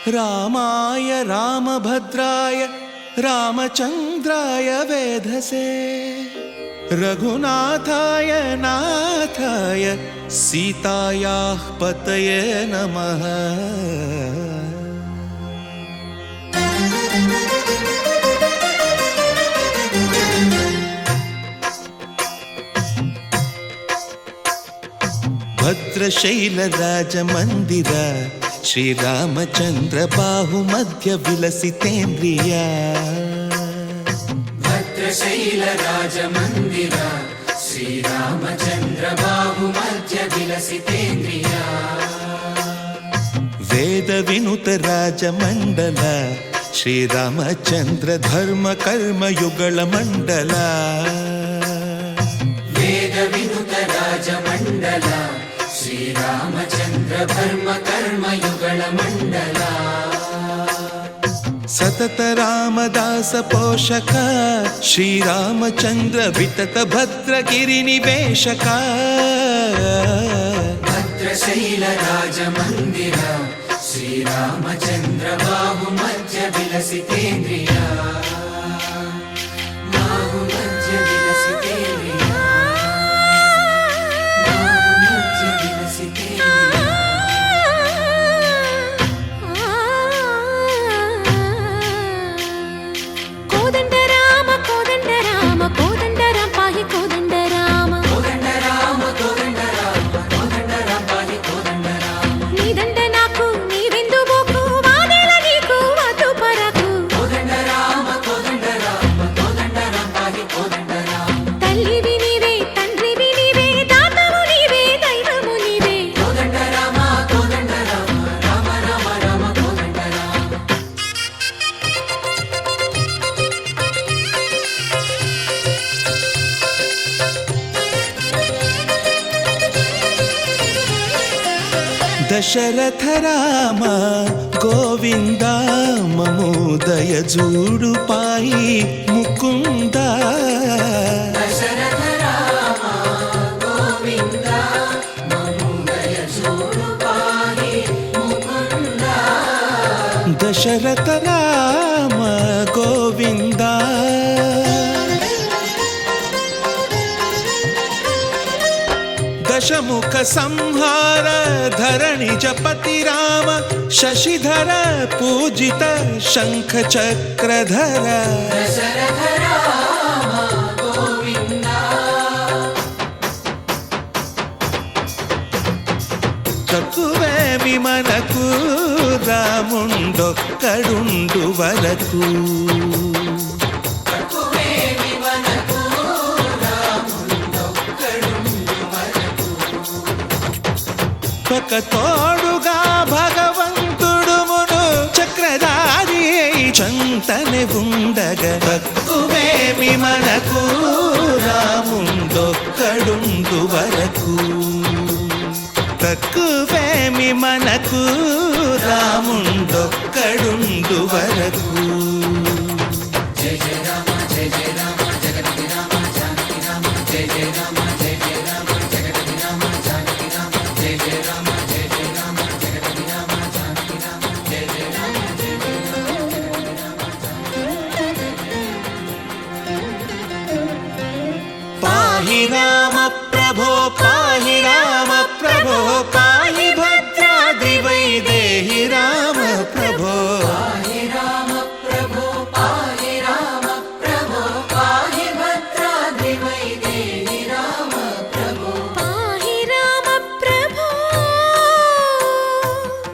रामाय रामभद्राय रामचन्द्राय वेधसे रघुनाथाय नाथाय सीतायाः पतये नमः। भद्रशैलराजमन्दिर श्रीरामचन्द्र बाहुमध्य विलसितेन्द्रिया। भद्रशैलराजमन्दिर श्रीरामचन्द्र बाहुमध्य विलसितेन्द्रिया। वेदविनुत राजमण्डल श्रीरामचन्द्र धर्म कर्म युगल मण्डल। वेदविनुत राजमण्डल श्रीरामचन्द्र धर्म कर्म युगल मण्डल। सतत रामदास पोषक श्रीरामचन्द्र वितत भद्रगिरि निवेशक। भद्रशैल राजमन्दिर श्रीरामचन्द्र बाहुमध्य विलसितेन्द्रिया। बाहुमध्य विलसितेन्द्रिया। बाहुमध्य विलसितेन्द्रिया। कोदंड राम पाहि कोदंड राम। कोदंड राम पाहि कोदंड राम। नी दंड नाकु नीविंदु बोकु वादेल नीकु वतु परकु। कोदंड राम पाहि कोदंड राम। तल्लिवि नीवे तंड्रिवि नीवे दातवु नीवे दैवमु नीवे। कोदंड राम राम राम राम कोदंड राम। दशरथ राम गोविंद ममोदय जूडु पाहि मुकुंद। दशरथ राम गोविंद ममोदय जूडु पाहि मुकुंद। दशरथ राम गोविंद दशमुख संहार धरणि जपति राम शशिधर पूजित शंख चक्रधर। दशरथ राम गोविंद। తక్కువే విమనకు రాముండొక్కడుండు వరకు। ఒక తోడుగా భగవంతుడు మును చక్రధారి చంతనే ఉండగ తక్కువేమి మనకు రాముండొక్కడుండు వరకు। తక్కువేమి మనకు రాముండొక్కడుండు వరకు। జయ జయ రామ జయ జయ రామ జగతి రామ జానకి రామ జయ జయ రామ జయ జయ రామ జగతి రామ జానకి రామ జయ జయ రామ జయ జయ రామ జగతి రామ జానకి రామ జయ జయ రామ జయ జయ రామ పాహి రామ ప్రభో పాహి రామ ప్రభో పాహి భద్రాద్రి వైదేహి రామ ప్రభో। పాహి రామ ప్రభో పాహి రామ ప్రభో పాహి భద్రాద్రి వైదేహి రామ ప్రభో। पाहि राम प्रभो।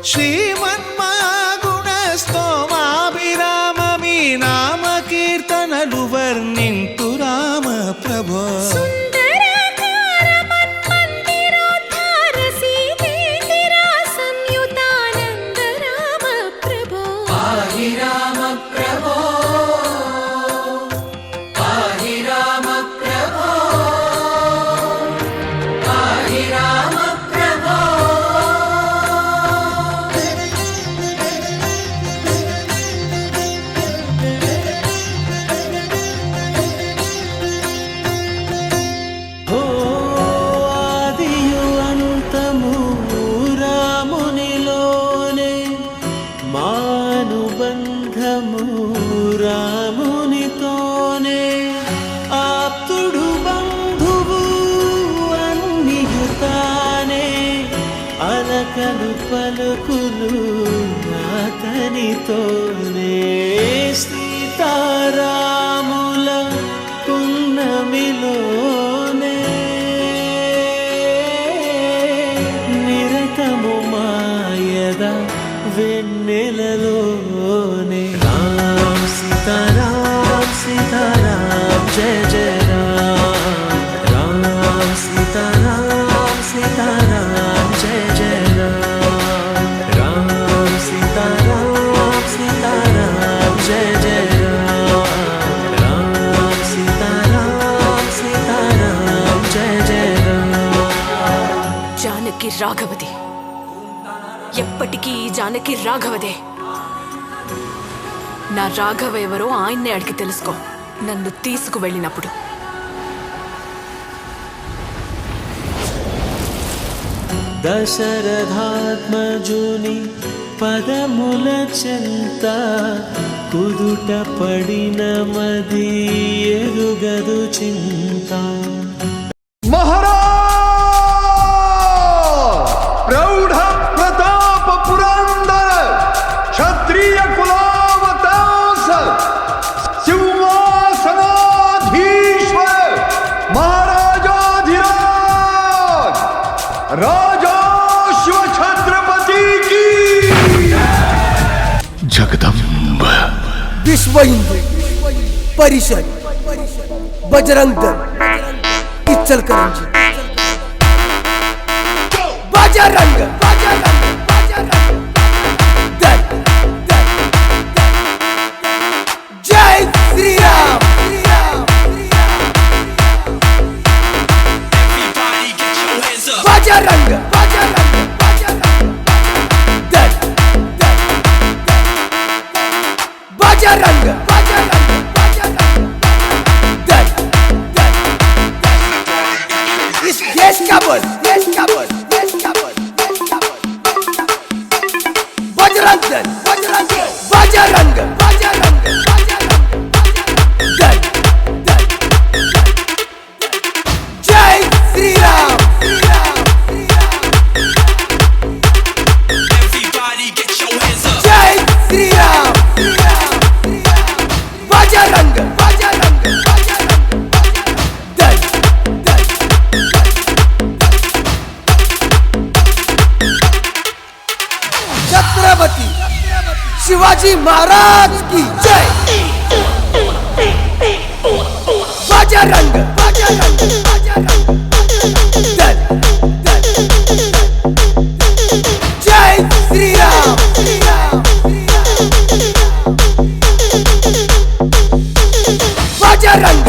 శ్రీమన్మాగుణ స్తోమాభిరామ మీ నామ కీర్తనలు వర్ణింతు రామ ప్రభో। सुन्दराकार मन्मन्दिरोद्धार सीतेन्दिरा संयुतानन्द राम प्रभो। पाहि राम प्रभो पाहि राम प्रभो पाहि राम प्रभो। నిత్యము రామునితోనే ఆప్తుడు బంధువు అన్నియుతానే అలకలు పలుకులు అతనితోనే సీతారాముల పున్నమిలోనే నిరతము మాయద వెన్నెలలోనే రామ్ సీతారామ్ సీతారామ్ జయ జయ రామ్ రామ్ సీతారామ్ సీతారామ్ జయ జయ రామ్ రామ్ సీతారామ్ సీతారామ్ జయ జయ రామ్ రామ్ సీతారామ్ సీతారామ్ జయ జయ రామ్. జానకి రాఘవది, ఎప్పటికీ ఈ జానకి రాఘవదే. నా రాఘవ ఎవరో ఆయన్నే అడిగి తెలుసుకో నన్ను తీసుకువెళ్ళినప్పుడు. దశరథాత్మజుని పదముల చెంత కుదుట పడిన మది ఎరుగదు చింత. प्रौढ़ प्रताप पुरंदर क्षत्रिय कुलावतांस सिंहासनाधीश्वर महाराजाधिराज राजा शिव छत्रपति की जगदम्ब विश्व हिंदू परिषद बजरंग दल इचलकरंजी बजरंग दल जय श्री राम बजरंग दल बजरंग दल इस देश का बल बजरंग दल दल जय श्री राम जय श्री राम बजरंग दल छत्रपति शिवाजी महाराज की जय। बजरंग दल जय श्री राम बजरंग